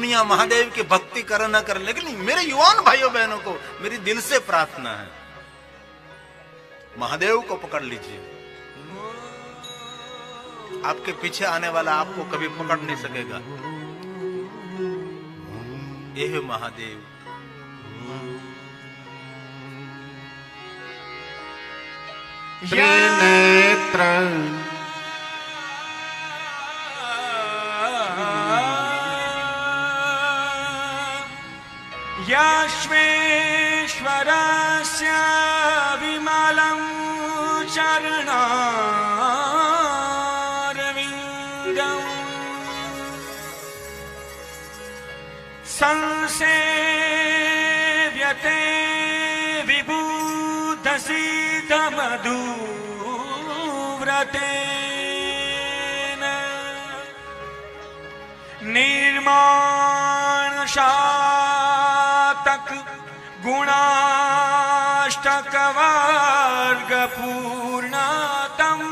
दुनिया महादेव की भक्ति करे न करे, लेकिन मेरे युवान भाइयों बहनों को मेरी दिल से प्रार्थना है, महादेव को पकड़ लीजिए। आपके पीछे आने वाला आपको कभी पकड़ नहीं सकेगा। ये है महादेव। त्रिनेत्र याश्वेश्वरस्य विमलं चरणारविन्दं संसेव्यते विबुधसिद्धमधुव्रतेन निर्माणशातक गुणाष्टकवर्गपूर्णतम्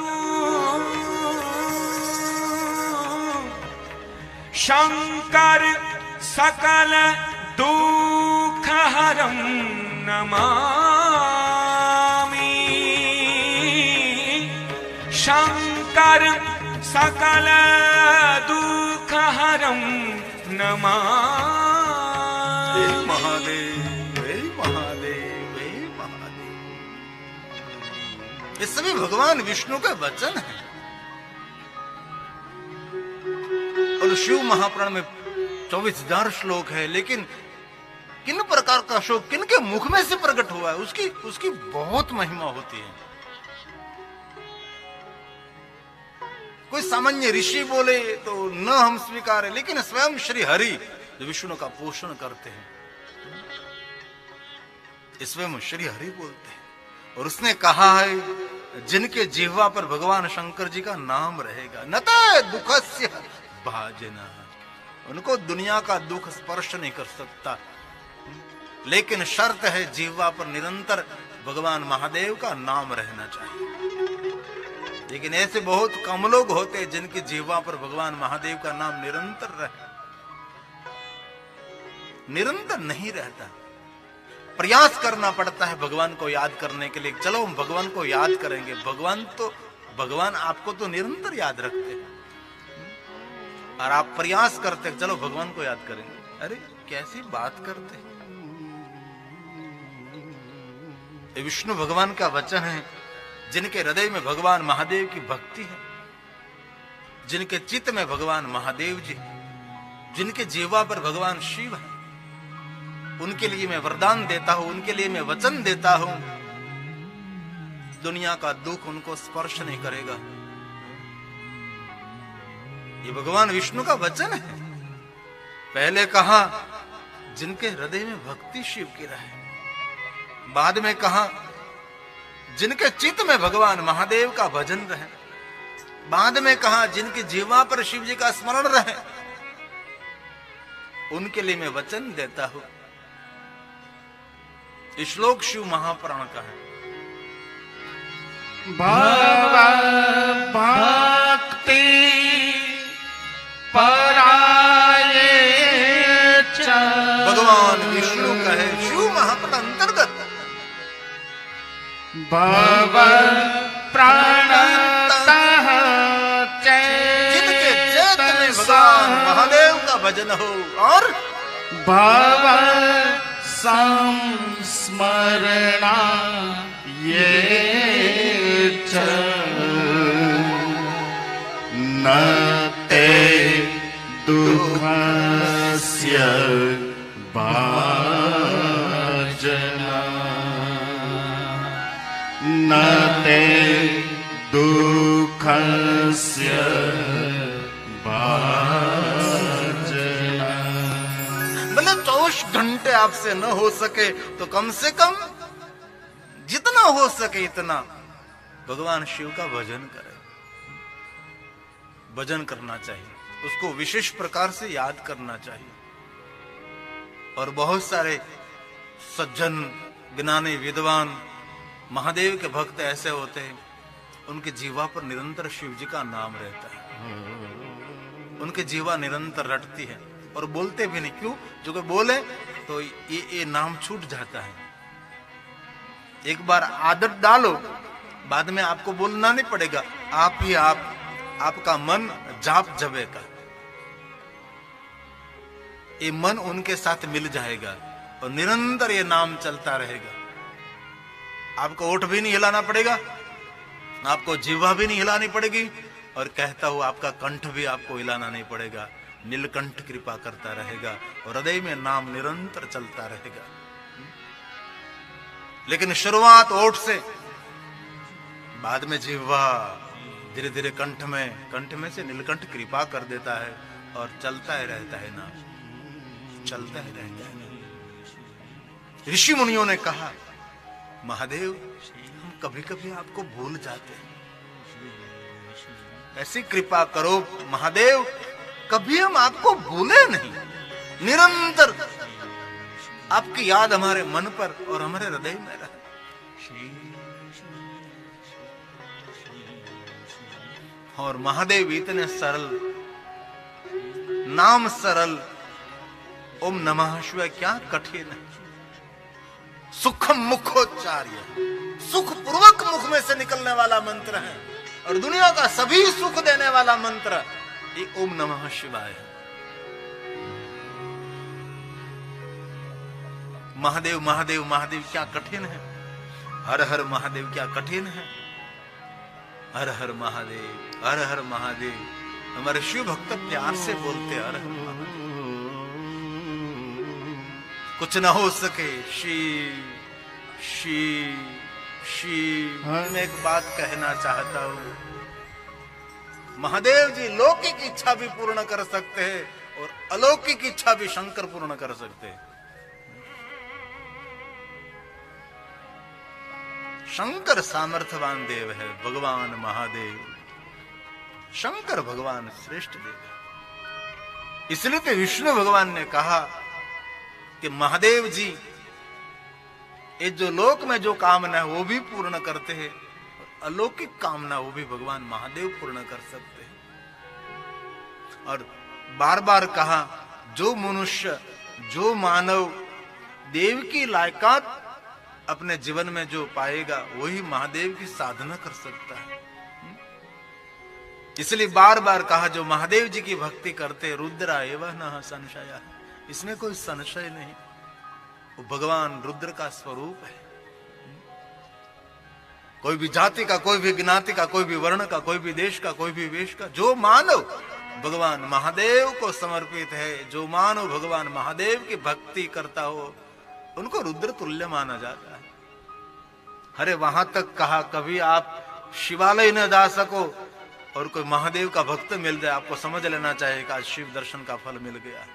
शंकर सकल दुःखहरं नमामि। शंकर सकल दुःखहरं नमामि। हे महादेव, हे महादेव, हे महादेव। ये सभी भगवान विष्णु का वचन है। और शिव महापुराण में 24,000 श्लोक है, लेकिन किन प्रकार का श्लोक किनके मुख में से प्रकट हुआ है, उसकी बहुत महिमा होती है। कोई सामान्य ऋषि बोले तो न हम स्वीकार है, लेकिन स्वयं श्री हरि जो विष्णु का पोषण करते हैं, स्वयं श्री हरि बोलते हैं। और उसने कहा है, जिनके जिह्वा पर भगवान शंकर जी का नाम रहेगा, नता दुखस्य भाजना, उनको दुनिया का दुख स्पर्श नहीं कर सकता, लेकिन शर्त है जिह्वा पर निरंतर भगवान महादेव का नाम रहना चाहिए। लेकिन ऐसे बहुत कम लोग होते हैं जिनकी जिह्वा पर भगवान महादेव का नाम निरंतर रहे। निरंतर नहीं रहता, प्रयास करना पड़ता है भगवान को याद करने के लिए। चलो हम भगवान को याद करेंगे, भगवान आपको तो निरंतर याद रखते हैं, और आप प्रयास करते हैं चलो भगवान को याद करेंगे। अरे कैसी बात करते हैं। ये विष्णु भगवान का वचन है। जिनके हृदय में भगवान महादेव की भक्ति है, जिनके चित्त में भगवान महादेव जी, जिनके जीवा पर भगवान शिव है, उनके लिए मैं वरदान देता हूं, उनके लिए मैं वचन देता हूं, दुनिया का दुख उनको स्पर्श नहीं करेगा। ये भगवान विष्णु का वचन है। पहले कहा जिनके हृदय में भक्ति शिव की रहे, बाद में कहा जिनके चित्त में भगवान महादेव का भजन रहे, बाद में कहा जिनकी जीवा पर शिव जी का स्मरण रहे, उनके लिए मैं वचन देता हूं। श्लोक शिव महापुराण का है। भक्ति पराये च, भगवान विष्णु का है शिव महापुराण अंतर्गत। भव प्रणतः जिनके चैत में भगवान महादेव का भजन हो, और भव संस्मरणा ये च, न ते दुःखस्य भाजना, न ते दुःखस्य भाजना। भले 24 घंटे आपसे न हो सके तो कम से कम जितना हो सके इतना भगवान शिव का भजन करें। भजन करना चाहिए, उसको विशेष प्रकार से याद करना चाहिए। और बहुत सारे सज्जन ज्ञानी विद्वान महादेव के भक्त ऐसे होते हैं, उनके जीवा पर निरंतर शिव जी का नाम रहता है, उनके जीवा निरंतर रटती है। और बोलते भी नहीं। क्यों? जो कोई बोले तो ये नाम छूट जाता है। एक बार आदत डालो, बाद में आपको बोलना नहीं पड़ेगा, आप ही आपका मन जाप जबेगा, ये मन उनके साथ मिल जाएगा और निरंतर ये नाम चलता रहेगा। आपको ओठ भी नहीं हिलाना पड़ेगा, आपको जीवा भी नहीं हिलानी पड़ेगी, और कहता हूं आपका कंठ भी आपको हिलाना नहीं पड़ेगा। नीलकंठ कृपा करता रहेगा और हृदय में नाम निरंतर चलता रहेगा। लेकिन शुरुआत ओठ से, बाद में जिह्वा, धीरे धीरे कंठ में से नीलकंठ कृपा कर देता है और चलता ही रहता है नाम, चलता ही रहता है। ऋषि मुनियों ने कहा, महादेव हम कभी कभी आपको भूल जाते हैं, ऐसी कृपा करो महादेव कभी हम आपको भूले नहीं, निरंतर आपकी याद हमारे मन पर और हमारे हृदय में रहे। और महादेव इतने सरल, नाम सरल, ओम नमः शिवाय क्या कठिन है। सुखम मुखोच्चार्य, सुख पूर्वक मुख में से निकलने वाला मंत्र है और दुनिया का सभी सुख देने वाला मंत्र ये ओम नमः शिवाय है। महादेव महादेव महादेव क्या कठिन है, हर हर महादेव क्या कठिन है। हर हर महादेव, हर हर महादेव। हमारे शिव भक्त प्यार से बोलते हर हर महादेव। कुछ ना हो सके शिव शिव शिव। मैं एक बात कहना चाहता हूं, महादेव जी लौकिक इच्छा भी पूर्ण कर सकते हैं और अलौकिक इच्छा भी शंकर पूर्ण कर सकते हैं। शंकर सामर्थ्यवान देव है, भगवान महादेव, शंकर भगवान श्रेष्ठ देव है। इसलिए तो विष्णु भगवान ने कहा कि महादेव जी ये जो लोक में जो कामना है वो भी पूर्ण करते हैं, अलौकिक कामना वो भी भगवान महादेव पूर्ण कर सकते हैं। और बार बार कहा, जो मनुष्य, जो मानव देव की लायकात अपने जीवन में जो पाएगा वही महादेव की साधना कर सकता है। इसलिए बार बार कहा, जो महादेव जी की भक्ति करते रुद्रा एवं न संशय, इसमें कोई संशय नहीं, वो भगवान रुद्र का स्वरूप है। कोई भी जाति का, कोई भी ज्ञाति का, कोई भी वर्ण का, कोई भी देश का, कोई भी वेश का, जो मानव भगवान महादेव को समर्पित है, जो मानव भगवान महादेव की भक्ति करता हो, उनको रुद्र तुल्य माना जाता है। अरे वहां तक कहा, कभी आप शिवालय न जा सको और कोई महादेव का भक्त मिल जाए, आपको समझ लेना चाहिए कि आज शिव दर्शन का फल मिल गया।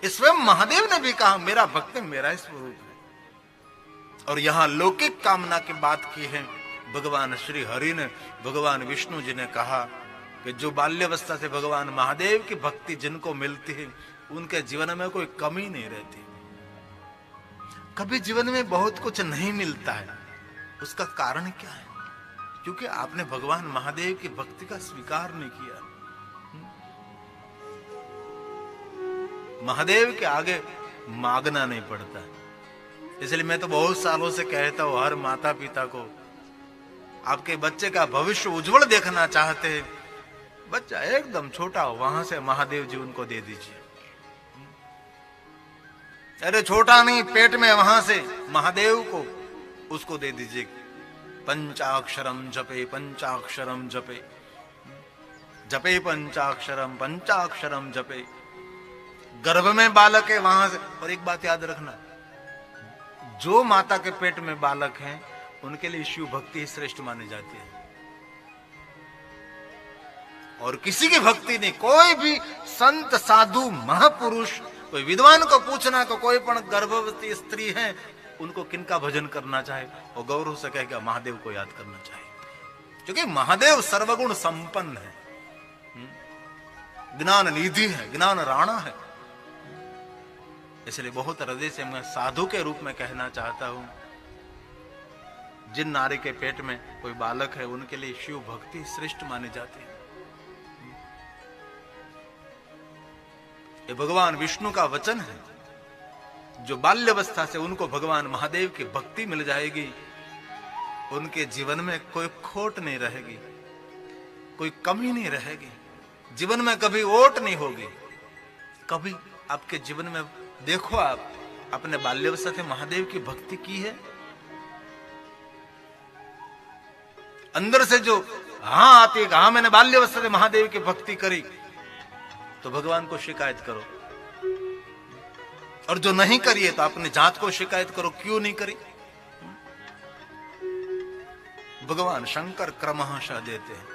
स्वयं महादेव ने भी कहा, मेरा भक्त मेरा ही स्वरूप है। और यहां लौकिक कामना की बात की है, भगवान श्री हरि ने, भगवान विष्णु जी ने कहा कि जो बाल्यावस्था से भगवान महादेव की भक्ति जिनको मिलती है उनके जीवन में कोई कमी नहीं रहती। कभी जीवन में बहुत कुछ नहीं मिलता है, उसका कारण क्या है? क्योंकि आपने भगवान महादेव की भक्ति का स्वीकार नहीं किया। महादेव के आगे मांगना नहीं पड़ता। इसलिए मैं तो बहुत सालों से कहता हूं हर माता पिता को, आपके बच्चे का भविष्य उज्जवल देखना चाहते हैं, बच्चा एकदम छोटा हो वहां से महादेव जी उनको दे दीजिए। अरे छोटा नहीं, पेट में वहां से महादेव को उसको दे दीजिए। पंचाक्षरम जपे, पंचाक्षरम जपे, जपे पंचाक्षरम, पंचाक्षरम जपे। गर्भ में बालक है वहां से। और एक बात याद रखना, जो माता के पेट में बालक हैं उनके लिए शिव भक्ति ही श्रेष्ठ मानी जाती है, और किसी की भक्ति नहीं। कोई भी संत साधु महापुरुष, कोई विद्वान को पूछना को कोई पण गर्भवती स्त्री है उनको किनका भजन करना चाहे, वो गौरव से कहेगा महादेव को याद करना चाहिए, क्योंकि महादेव सर्वगुण संपन्न है, ज्ञान निधि है, ज्ञान राणा है। इसलिए बहुत हृदय से मैं साधु के रूप में कहना चाहता हूं, जिन नारी के पेट में कोई बालक है उनके लिए शिव भक्ति श्रेष्ठ मानी जाती है। ये भगवान विष्णु का वचन है। जो बाल्यावस्था से उनको भगवान महादेव की भक्ति मिल जाएगी, उनके जीवन में कोई खोट नहीं रहेगी, कोई कमी नहीं रहेगी, जीवन में कभी ओट नहीं होगी। कभी आपके जीवन में देखो, आप अपने बाल्यावस्था से महादेव की भक्ति की है? अंदर से जो हाँ आती है, हाँ मैंने बाल्यावस्था से महादेव की भक्ति करी, तो भगवान को शिकायत करो। और जो नहीं करी है तो अपने जात को शिकायत करो, क्यों नहीं करी। भगवान शंकर क्रमशः देते हैं।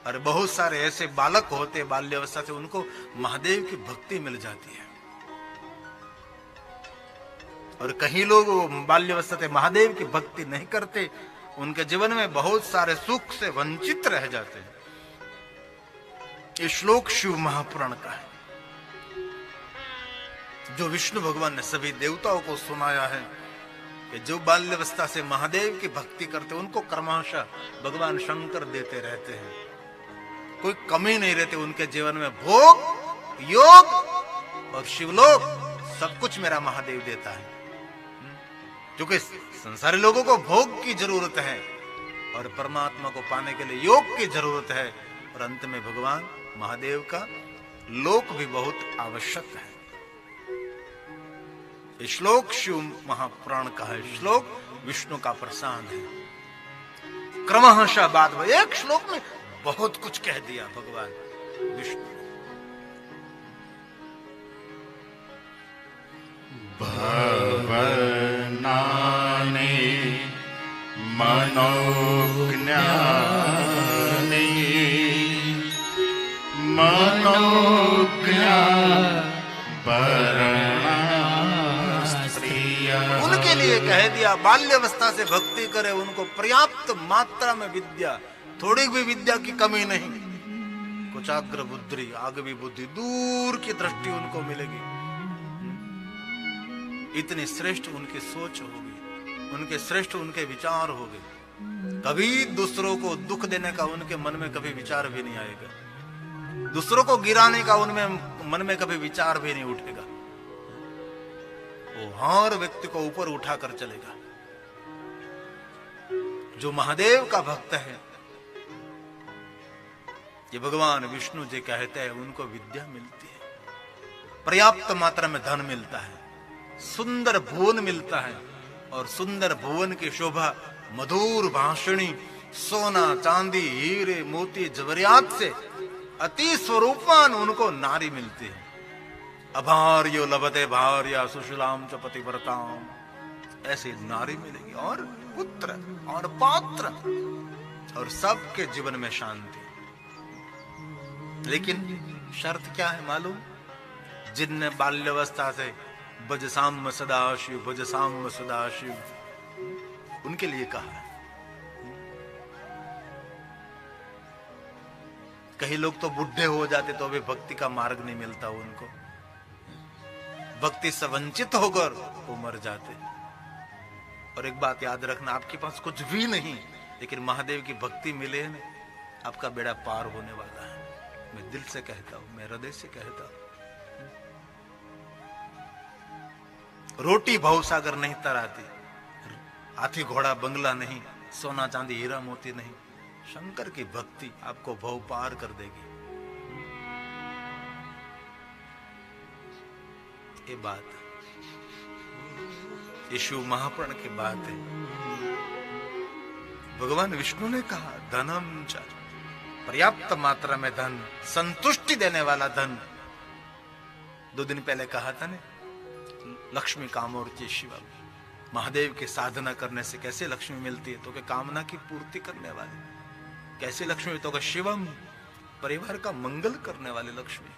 और बहुत सारे ऐसे बालक होते हैं बाल्यावस्था से, उनको महादेव की भक्ति मिल जाती है। और कहीं लोग बाल्यावस्था से महादेव की भक्ति नहीं करते, उनके जीवन में बहुत सारे सुख से वंचित रह जाते हैं। ये श्लोक शिव महापुराण का है, जो विष्णु भगवान ने सभी देवताओं को सुनाया है कि जो बाल्यावस्था से महादेव की भक्ति करते, उनको क्रमशः भगवान शंकर देते रहते हैं। कोई कमी नहीं रहती उनके जीवन में। भोग, योग और शिवलोक सब कुछ मेरा महादेव देता है। क्योंकि संसारी लोगों को भोग की जरूरत है और परमात्मा को पाने के लिए योग की जरूरत है, और अंत में भगवान महादेव का लोक भी बहुत आवश्यक है। ये श्लोक शिव महापुराण का है, श्लोक विष्णु का प्रसाद है। क्रमशः बाद में एक श्लोक में बहुत कुछ कह दिया भगवान विष्णु। भवनानि मनोज्ञानि मनोज्ञा उनके लिए कह दिया बाल्यावस्था से भक्ति करे, उनको पर्याप्त मात्रा में विद्या, थोड़ी भी विद्या की कमी नहीं, कुचाग्र बुद्धि, आगवी बुद्धि, दूर की दृष्टि उनको मिलेगी। इतनी श्रेष्ठ उनकी सोच होगी, उनके श्रेष्ठ उनके विचार होंगे। कभी दूसरों को दुख देने का उनके मन में कभी विचार भी नहीं आएगा, दूसरों को गिराने का उनमें मन में कभी विचार भी नहीं उठेगा। वो हर व्यक्ति को ऊपर उठाकर चलेगा। जो महादेव का भक्त है, ये भगवान विष्णु जी कहते हैं, उनको विद्या मिलती है, पर्याप्त मात्रा में धन मिलता है, सुंदर भुवन मिलता है, और सुंदर भुवन की शोभा मधुर भाषणी, सोना चांदी हीरे मोती जवरियात से अति स्वरूपवान उनको नारी मिलती है। अभार्यो लभते भार्या सुशीलाम च पतिव्रताम, ऐसी नारी मिलेगी, और पुत्र और पात्र, और सबके जीवन में शांति। लेकिन शर्त क्या है मालूम? जिनने बाल्यावस्था से भजसाम सदाशिव भजसाम सदाशिव, उनके लिए कहा है। कई लोग तो बुढ़े हो जाते तो भी भक्ति का मार्ग नहीं मिलता उनको, भक्ति से वंचित होकर वो मर जाते। और एक बात याद रखना, आपके पास कुछ भी नहीं, लेकिन महादेव की भक्ति मिले ना, आपका बेड़ा पार होने वाला है। मैं दिल से कहता हूं, मैं हृदय से कहता हूं। रोटी भवसागर नहीं तराती, हाथी घोड़ा बंगला नहीं, सोना चांदी हीरा मोती नहीं, शंकर की भक्ति आपको भव पार कर देगी। ये बात यीशु महाप्राण की बात है। भगवान विष्णु ने कहा धनम च, पर्याप्त मात्रा में धन, संतुष्टि देने वाला धन। 2 दिन पहले कहा था ने, लक्ष्मी कामोर्ची शिवम, महादेव की साधना करने से कैसे लक्ष्मी मिलती है? तो कि कामना की पूर्ति करने वाले। कैसे लक्ष्मी? तो कि शिवम, परिवार का मंगल करने वाले लक्ष्मी,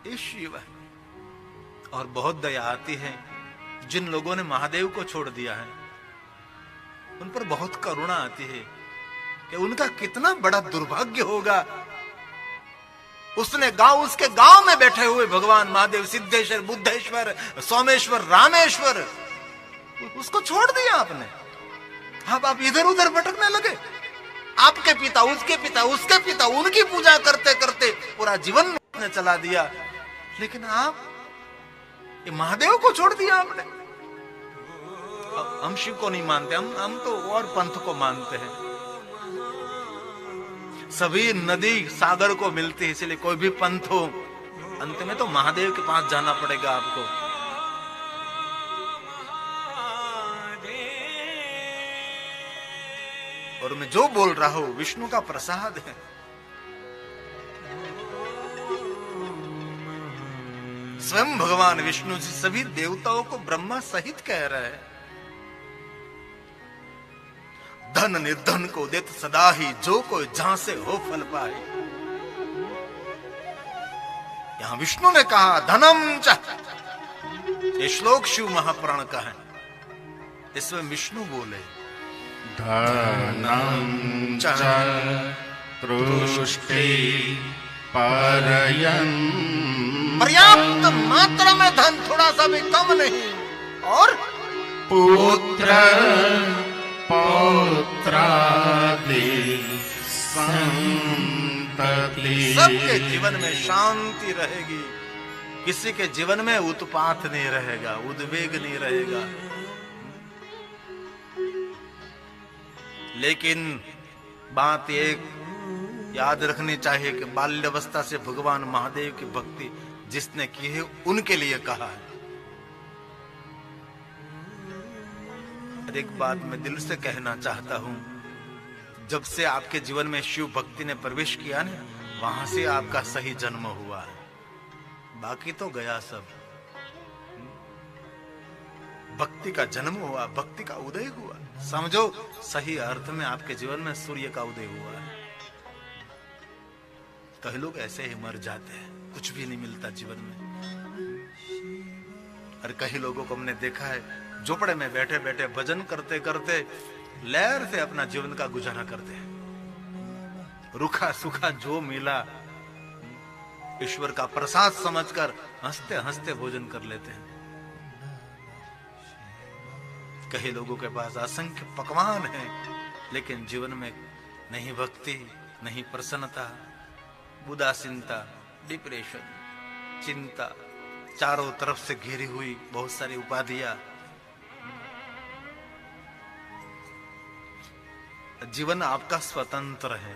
ये शिव है। और बहुत दया आती है, जिन लोगों ने महादेव को छोड़ दिया है उन पर बहुत करुणा आती है कि उनका कितना बड़ा दुर्भाग्य होगा। उसने उसके गांव में बैठे हुए भगवान महादेव, सिद्धेश्वर, बुद्धेश्वर, सोमेश्वर, रामेश्वर, उसको छोड़ दिया आपने। अब आप इधर उधर भटकने लगे। आपके पिता, उसके पिता, उसके पिता, उनकी पूजा करते करते पूरा जीवन आपने चला दिया, लेकिन आप ये महादेव को छोड़ दिया आपने। हम शिव को नहीं मानते, हम तो और पंथ को मानते हैं। सभी नदी सागर को मिलती है, इसलिए कोई भी पंथ हो अंत में तो महादेव के पास जाना पड़ेगा आपको। और मैं जो बोल रहा हूं विष्णु का प्रसाद है। स्वयं भगवान विष्णु जी सभी देवताओं को ब्रह्मा सहित कह रहे हैं, धन निर्धन को देत सदा ही, जो कोई जहां से हो फल पाए। यहां विष्णु ने कहा धनम च, ये श्लोक शिव महापुराण का है, इसमें विष्णु बोले धनं च तुष्टि परयन्, पर्याप्त मात्रा में धन, थोड़ा सा भी कम नहीं, और पुत्र पौत्रादि संतति। सबके जीवन में शांति रहेगी, किसी के जीवन में उत्पात नहीं रहेगा, उद्वेग नहीं रहेगा। लेकिन बात एक याद रखनी चाहिए कि बाल्यावस्था से भगवान महादेव की भक्ति जिसने की है उनके लिए कहा है। एक बात मैं दिल से कहना चाहता हूं, जब से आपके जीवन में शिव भक्ति ने प्रवेश किया ना, वहां से आपका सही जन्म हुआ है, बाकी तो गया सब। भक्ति का जन्म हुआ, भक्ति का उदय हुआ, समझो सही अर्थ में आपके जीवन में सूर्य का उदय हुआ है। कई लोग ऐसे ही मर जाते हैं, कुछ भी नहीं मिलता जीवन में। और कई लोगों को हमने देखा है झोपड़े में बैठे बैठे भजन करते करते लहर से अपना जीवन का गुजारा करते हैं। रूखा सूखा जो मिला ईश्वर का प्रसाद समझकर हंसते हंसते भोजन कर लेते हैं। कई लोगों के पास असंख्य पकवान हैं, लेकिन जीवन में नहीं भक्ति, नहीं प्रसन्नता, उदासीनता, डिप्रेशन, चिंता, चारों तरफ से घिरी हुई बहुत सारी उपाधियां। जीवन आपका स्वतंत्र है,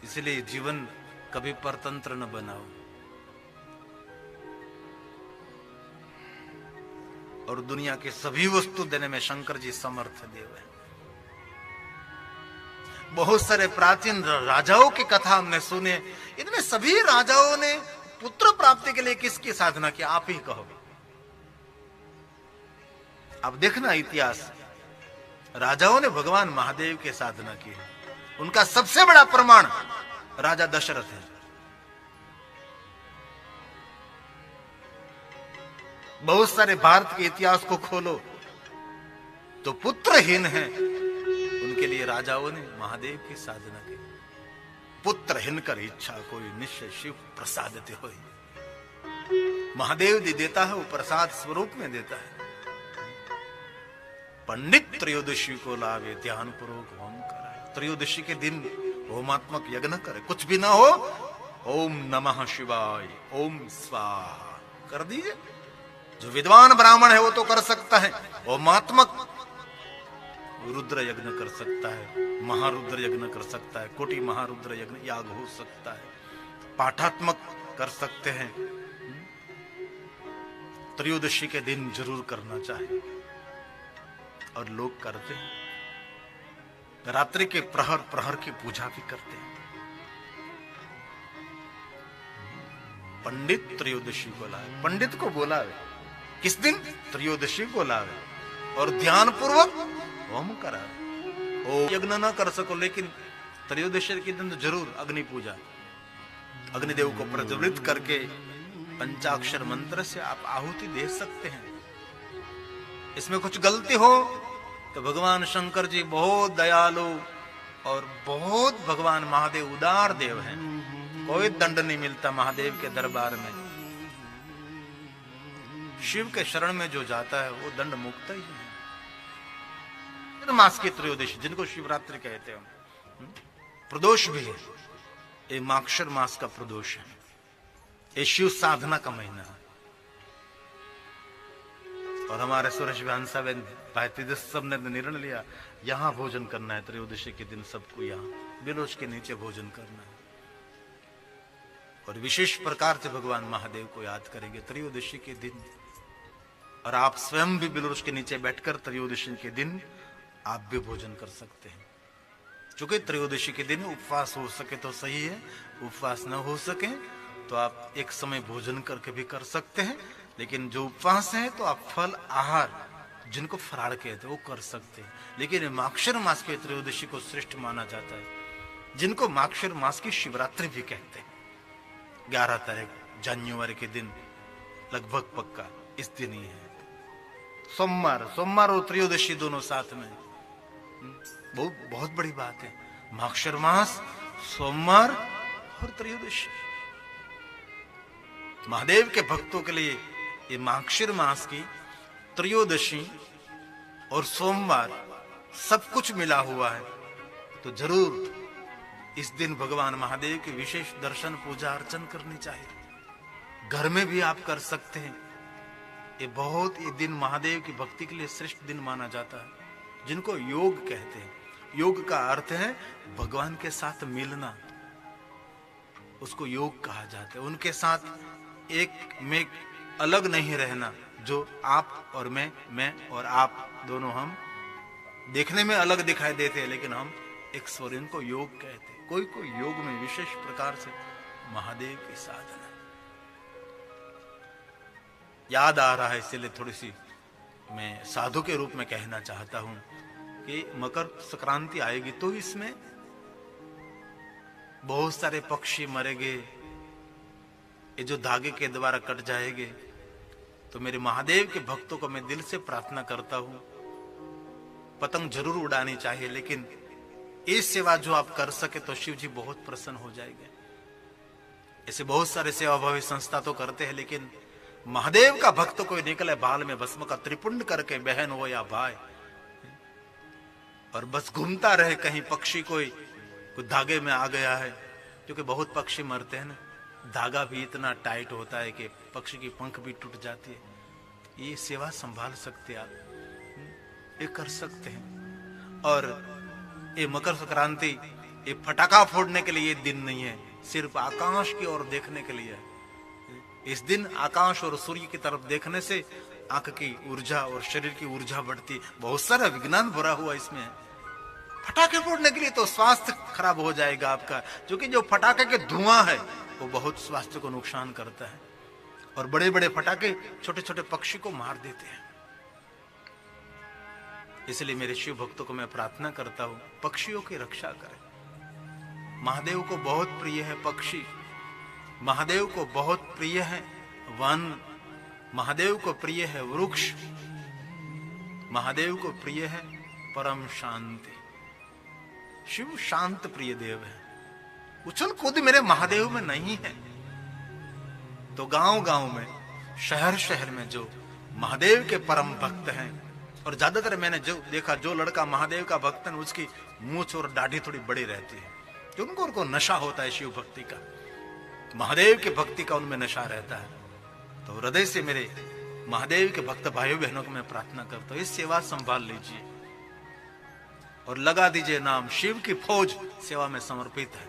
इसलिए जीवन कभी परतंत्र न बनाओ। और दुनिया के सभी वस्तु देने में शंकर जी समर्थ देव है। बहुत सारे प्राचीन राजाओं की कथा हमने सुने, इनमें सभी राजाओं ने पुत्र प्राप्ति के लिए किसकी साधना की, आप ही कहो। अब देखना इतिहास, राजाओं ने भगवान महादेव की साधना की है। उनका सबसे बड़ा प्रमाण राजा दशरथ है। बहुत सारे भारत के इतिहास को खोलो तो पुत्रहीन है, उनके लिए राजाओं ने महादेव की साधना की। पुत्रहीन कर इच्छा कोई निश्चय शिव प्रसादते होय। महादेव जी देता है, वो प्रसाद स्वरूप में देता है। पंडित त्रयोदशी को लावे, ध्यान पूर्वक होम कराए। त्रयोदशी के दिन होमात्मक यज्ञ करे, कुछ भी ना हो, ओम नमः शिवाय, ओम स्वाहा कर दीजिए। जो विद्वान ब्राह्मण है वो तो कर सकता है, होमात्मक रुद्र यज्ञ कर सकता है, महारुद्र यज्ञ कर सकता है, कोटि महारुद्र यज्ञ याग हो सकता है, पाठात्मक कर सकते हैं। त्रयोदशी के दिन जरूर करना चाहिए और लोग करते हैं। रात्रि के प्रहर प्रहर की पूजा भी करते हैं। पंडित त्रयोदशी को लावे, पंडित को बोलावे, किस दिन? त्रयोदशी को लावे और ध्यान पूर्वक होम करावे। ओ यज्ञ ना कर सको लेकिन त्रयोदशी के दिन तो जरूर अग्नि पूजा, अग्निदेव को प्रज्वलित करके पंचाक्षर मंत्र से आप आहुति दे सकते हैं। इसमें कुछ गलती हो तो भगवान शंकर जी बहुत दयालु और बहुत भगवान महादेव उदार देव हैं, कोई दंड नहीं मिलता महादेव के दरबार में। शिव के शरण में जो जाता है वो दंड मुक्त ही है। मास की त्रयोदशी जिनको शिवरात्रि कहते हैं, प्रदोष भी है, ये माक्षर मास का प्रदोष है, ये शिव साधना का महीना है। और हमारे सूरज विहांसा भाई सब ने निर्णय लिया यहां भोजन करना है, त्रयोदशी के दिन सबको यहां बिलोच के नीचे भोजन करना है। और विशेष प्रकार से भगवान महादेव को याद करेंगे त्रयोदशी के दिन। और आप स्वयं भी बिलोच के नीचे बैठकर त्रयोदशी के दिन आप भी भोजन कर सकते हैं। क्योंकि त्रयोदशी के दिन उपवास हो सके तो सही है, उपवास न हो सके तो आप एक समय भोजन करके भी कर सकते हैं। लेकिन जो उपवास है तो आप फल आहार, जिनको फरार कहते हैं, वो कर सकते हैं। लेकिन माक्षर मास के त्रयोदशी को श्रेष्ठ माना जाता है, जिनको माक्षर मास की शिवरात्रि भी कहते हैं। 11 तारीख जनवरी के दिन लगभग पक्का इस दिन ही है। सोमवार और त्रयोदशी दोनों साथ में, बहुत बड़ी बात है। माक्षर मास, सोमवार और त्रयोदशी। महादेव के भक्तों के लिए ये माक्षर मास की त्रयोदशी और सोमवार सब कुछ मिला हुआ है। तो जरूर इस दिन भगवान महादेव के विशेष दर्शन पूजा अर्चन करनी चाहिए। घर में भी आप कर सकते हैं। ये दिन महादेव की भक्ति के लिए श्रेष्ठ दिन माना जाता है, जिनको योग कहते हैं। योग का अर्थ है भगवान के साथ मिलना, उसको योग कहा जाता है। उनके साथ एक में अलग नहीं रहना। जो आप और मैं और आप दोनों हम देखने में अलग दिखाई देते हैं, लेकिन हम एक स्वर, इनको योग कहते हैं। कोई योग में विशेष प्रकार से महादेव की साधना याद आ रहा है, इसलिए थोड़ी सी मैं साधु के रूप में कहना चाहता हूं कि मकर संक्रांति आएगी तो इसमें बहुत सारे पक्षी मरेंगे, ये जो धागे के द्वारा कट जाएंगे। तो मेरे महादेव के भक्तों को मैं दिल से प्रार्थना करता हूं, पतंग जरूर उड़ानी चाहिए, लेकिन ये सेवा जो आप कर सके तो शिव जी बहुत प्रसन्न हो जाएंगे। ऐसे बहुत सारे सेवाभावी संस्था तो करते हैं, लेकिन महादेव का भक्त कोई निकले बाल में भस्म का त्रिपुंड करके, बहन हो या भाई, और बस घूमता रहे कहीं, पक्षी कोई धागे में आ गया है, क्योंकि बहुत पक्षी मरते हैं ना, धागा भी इतना टाइट होता है कि पक्षी की पंख भी टूट जाती है। ये सेवा संभाल सकते आप, ये कर सकते हैं। और ये मकर संक्रांति ये फटाका फोड़ने के लिए दिन नहीं है, सिर्फ आकाश की ओर देखने के लिए। इस दिन आकाश और सूर्य की तरफ देखने से आंख की ऊर्जा और शरीर की ऊर्जा बढ़ती। बहुत सारा विज्ञान भरा हुआ इसमें। फटाके फोड़ने के लिए तो स्वास्थ्य खराब हो जाएगा आपका, क्योंकि जो फटाके के धुआं है वो बहुत स्वास्थ्य को नुकसान करता है। और बड़े बड़े फटाके छोटे छोटे पक्षी को मार देते हैं। इसलिए मेरे शिव भक्तों को मैं प्रार्थना करता हूं, पक्षियों की रक्षा करें। महादेव को बहुत प्रिय है पक्षी, महादेव को बहुत प्रिय है वन, महादेव को प्रिय है वृक्ष, महादेव को प्रिय है परम शांति। शिव शांत प्रिय देव है। उछल कूद मेरे महादेव में नहीं है। तो गांव गांव में, शहर शहर में जो महादेव के परम भक्त हैं, और ज्यादातर मैंने जो देखा, जो लड़का महादेव का भक्त है उसकी मूंछ और दाढ़ी थोड़ी बड़ी रहती है, जो उनको नशा होता है शिव भक्ति का, महादेव के भक्ति का उनमें नशा रहता है। तो हृदय से मेरे महादेव के भक्त भाइयों बहनों को मैं प्रार्थना करता हूं, इस सेवा संभाल लीजिए और लगा दीजिए नाम। शिव की फौज सेवा में समर्पित है।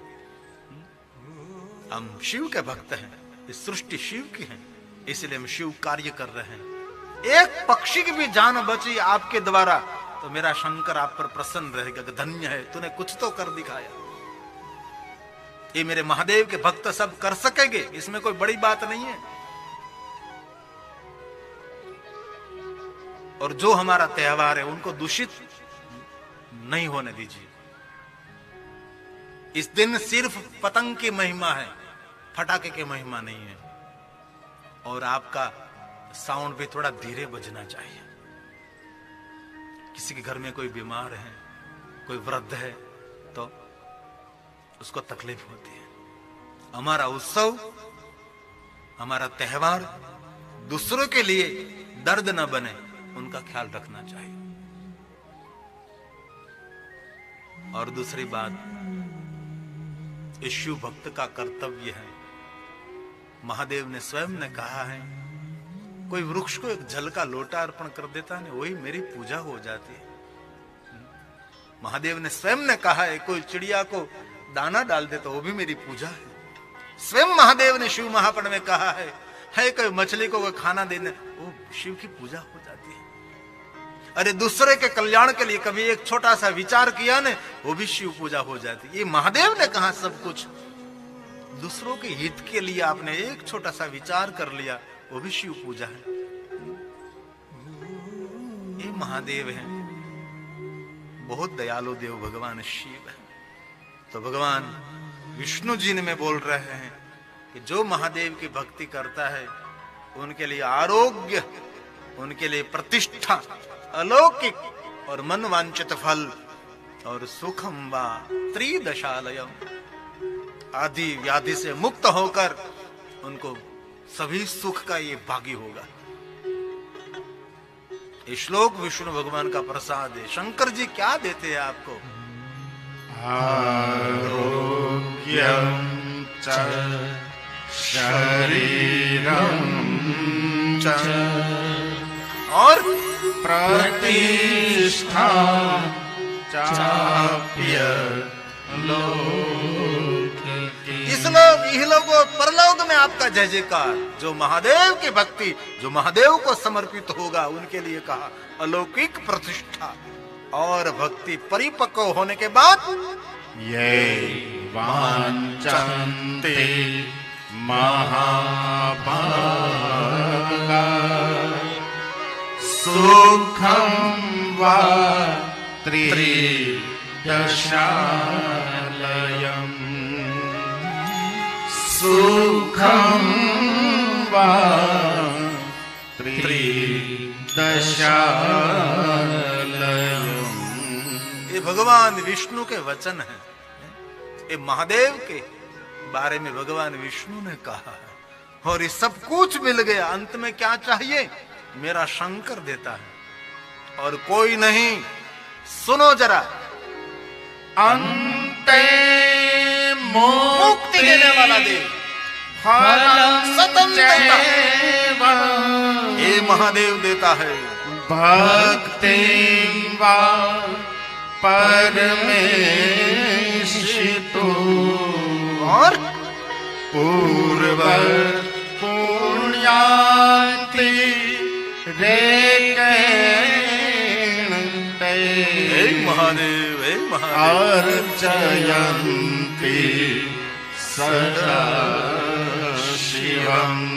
हम शिव के भक्त हैं, इस सृष्टि शिव की है, इसलिए हम शिव कार्य कर रहे हैं। एक पक्षी की भी जान बची आपके द्वारा तो मेरा शंकर आप पर प्रसन्न रहेगा। धन्य है, तूने कुछ तो कर दिखाया। ये मेरे महादेव के भक्त सब कर सकेंगे, इसमें कोई बड़ी बात नहीं है। और जो हमारा त्योहार है उनको दूषित नहीं होने दीजिए। इस दिन सिर्फ पतंग की महिमा है, फटाके की महिमा नहीं है। और आपका साउंड भी थोड़ा धीरे बजना चाहिए। किसी के घर में कोई बीमार है, कोई वृद्ध है, तो उसको तकलीफ होती है। हमारा उत्सव, हमारा त्योहार दूसरों के लिए दर्द न बने, उनका ख्याल रखना चाहिए। और दूसरी बात, इस शिव भक्त का कर्तव्य है। महादेव ने स्वयं ने कहा है, कोई वृक्ष को एक जल का लोटा अर्पण कर देता है, वही मेरी पूजा हो जाती है। महादेव ने स्वयं ने कहा है, कोई चिड़िया को दाना डाल दे तो वो भी मेरी पूजा है। स्वयं महादेव ने शिव महापुराण में कहा है कोई मछली को कोई खाना देने, वो शिव की पूजा हो जाती है। अरे दूसरे के कल्याण के लिए कभी एक छोटा सा विचार किया ने, वो भी शिव पूजा हो जाती है। ये महादेव ने कहा सब कुछ। दूसरों के हित के लिए आपने एक छोटा सा विचार कर लिया, वो भी शिव पूजा है। ये महादेव है, बहुत दयालु देव भगवान शिव है। तो भगवान विष्णु जी ने में बोल रहे हैं कि जो महादेव की भक्ति करता है उनके लिए आरोग्य, उनके लिए प्रतिष्ठा, अलौकिक और मन वांछित फल और सुखम वा त्रिदशालयम, आदि व्याधि से मुक्त होकर उनको सभी सुख का ये भागी होगा। ये श्लोक विष्णु भगवान का प्रसाद है। शंकर जी क्या देते हैं आपको? आरोग्यं च शरीरं च और प्रतिष्ठा चाप्य इसलोक इहलोक और परलोक में आपका जय जयकार। जो महादेव की भक्ति, जो महादेव को समर्पित होगा, उनके लिए कहा अलौकिक प्रतिष्ठा और भक्ति परिपक्व होने के बाद ये वाञ्छन्ते महाभागा सुखं वा त्रिदशालयम् सुखं वा त्रिदशालयम्। ये भगवान विष्णु के वचन है। ये महादेव के बारे में भगवान विष्णु ने कहा है। और ये सब कुछ मिल गया, अंत में क्या चाहिए? मेरा शंकर देता है और कोई नहीं। सुनो जरा, अन्ते मुक्ति देने वाला देव सतम देता है। ये महादेव देता है। भक्ति वा परमेशितो और पूर्व पुण्याति रेकेणते हे महादेव, हे महादेव अर्चयन्ति सदा शिवम्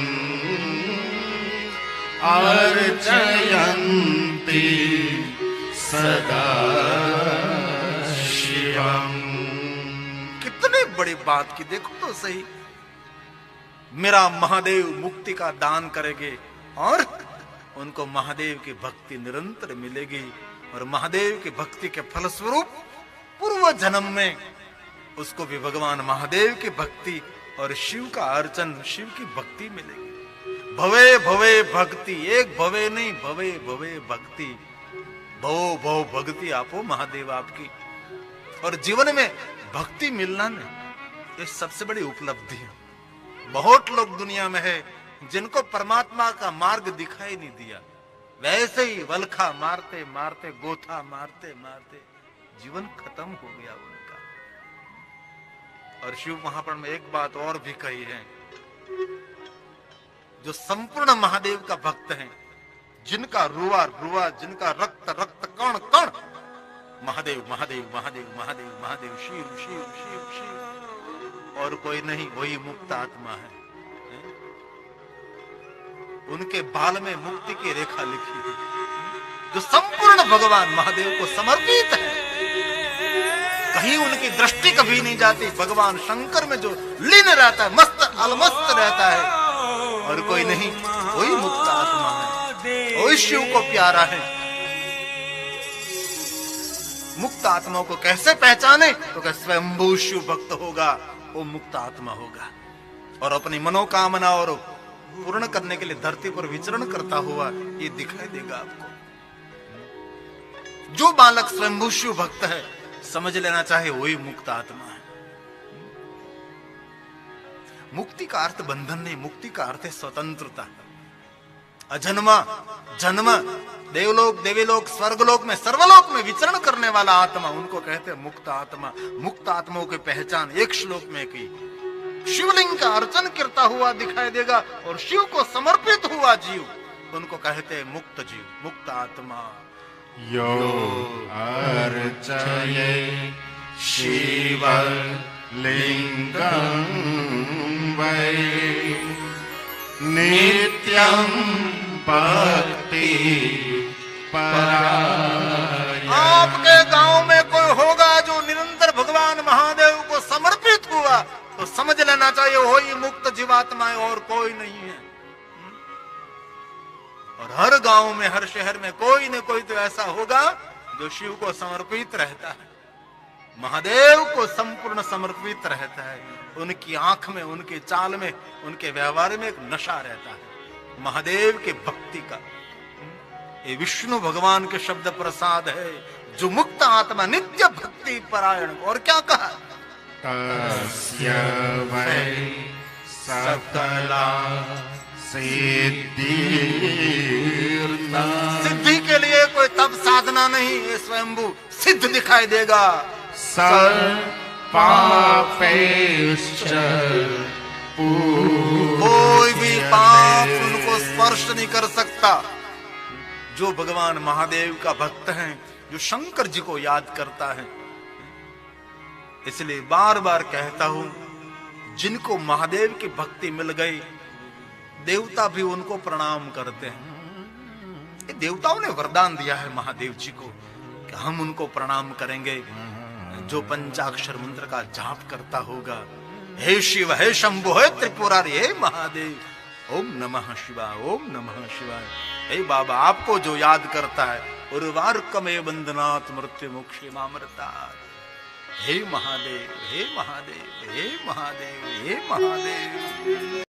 अर्चयन्ति सदा शिवम्। कितनी बड़ी बात की, देखो तो सही। मेरा महादेव मुक्ति का दान करेंगे और उनको महादेव की भक्ति निरंतर मिलेगी। और महादेव की भक्ति के फलस्वरूप पूर्व जन्म में उसको भी भगवान महादेव की भक्ति और शिव का अर्चन, शिव की भक्ति मिलेगी। भवे भवे भक्ति, एक भवे नहीं, भवे भवे भक्ति। भव भव भक्ति आपो महादेव आपकी। और जीवन में भक्ति मिलना ने ये सबसे बड़ी उपलब्धि है। बहुत लोग दुनिया में है जिनको परमात्मा का मार्ग दिखाई नहीं दिया, वैसे ही वलखा मारते मारते, गोथा मारते मारते जीवन खत्म हो गया उनका। और शिव महापुराण में एक बात और भी कही है, जो संपूर्ण महादेव का भक्त है, जिनका रुआ रुआ, जिनका रक्त रक्त कण कण महादेव महादेव महादेव महादेव महादेव शिव शिव शिव शिव, और कोई नहीं, वही मुक्त आत्मा है। उनके बाल में मुक्ति की रेखा लिखी है, जो संपूर्ण भगवान महादेव को समर्पित है। कहीं उनकी दृष्टि कभी नहीं जाती, भगवान शंकर में जो लीन रहता है, मस्त अलमस्त रहता है। और कोई नहीं, वही मुक्त आत्मा है, वही शिव को प्यारा है। मुक्त आत्मा को कैसे पहचाने? तो स्वयंभू शिव भक्त होगा, वो मुक्त आत्मा होगा और अपनी मनोकामना और पूर्ण करने के लिए धरती पर विचरण करता हुआ ये दिखाई देगा आपको। जो बालक स्वयंभू शिव भक्त है, समझ लेना चाहे वही मुक्त आत्मा है। मुक्ति का अर्थ बंधन नहीं, मुक्ति का अर्थ है स्वतंत्रता। अजन्मा, जन्म, देवलोक, देवीलोक, स्वर्गलोक में, सर्वलोक में विचरण करने वाला आत्मा, उनको कहते हैं मुक्त आत्मा। मुक्त आत्माओं की पहचान एक श्लोक में की। शिवलिंग का अर्चन करता हुआ दिखाई देगा और शिव को समर्पित हुआ जीव, उनको कहते हैं मुक्त जीव, मुक्त आत्मा। यो अर्चये शिवलिंगं वै नित्यं भक्ति परायण। आपके गांव में कोई होगा जो निरंतर भगवान महादेव को समर्पित हुआ, तो समझ लेना चाहिए वो ही मुक्त जीवात्मा है और कोई नहीं है। और हर गांव में, हर शहर में कोई न कोई तो ऐसा होगा जो शिव को समर्पित रहता है, महादेव को संपूर्ण समर्पित रहता है। उनकी आंख में, उनके चाल में, उनके व्यवहार में एक नशा रहता है महादेव के भक्ति का। ये विष्णु भगवान के शब्द प्रसाद है, जो मुक्त आत्मा नित्य भक्ति परायण। और क्या कहा? तस्य वै सकला सिद्धि। सिद्धि के लिए कोई तप साधना नहीं, ये स्वयंभू सिद्ध दिखाई देगा। पापेश्च कोई भी पाप उनको स्पर्श नहीं कर सकता। जो भगवान महादेव का भक्त है, जो शंकर जी को याद करता है। इसलिए बार बार कहता हूं, जिनको महादेव की भक्ति मिल गई, देवता भी उनको प्रणाम करते हैं। ये देवताओं ने वरदान दिया है महादेव जी को कि हम उनको प्रणाम करेंगे जो पंचाक्षर मंत्र का जाप करता होगा। हे शिव, हे शंभु, हे त्रिपुरारी, हे महादेव, ओम नमः शिवाय, ओम नमः शिवाय। हे बाबा, आपको जो याद करता है, उर्वारुकमे बंधनात् मृत्यु मोक्षे मामृतात्। हे महादेव, हे महादेव, हे महादेव, हे महादेव।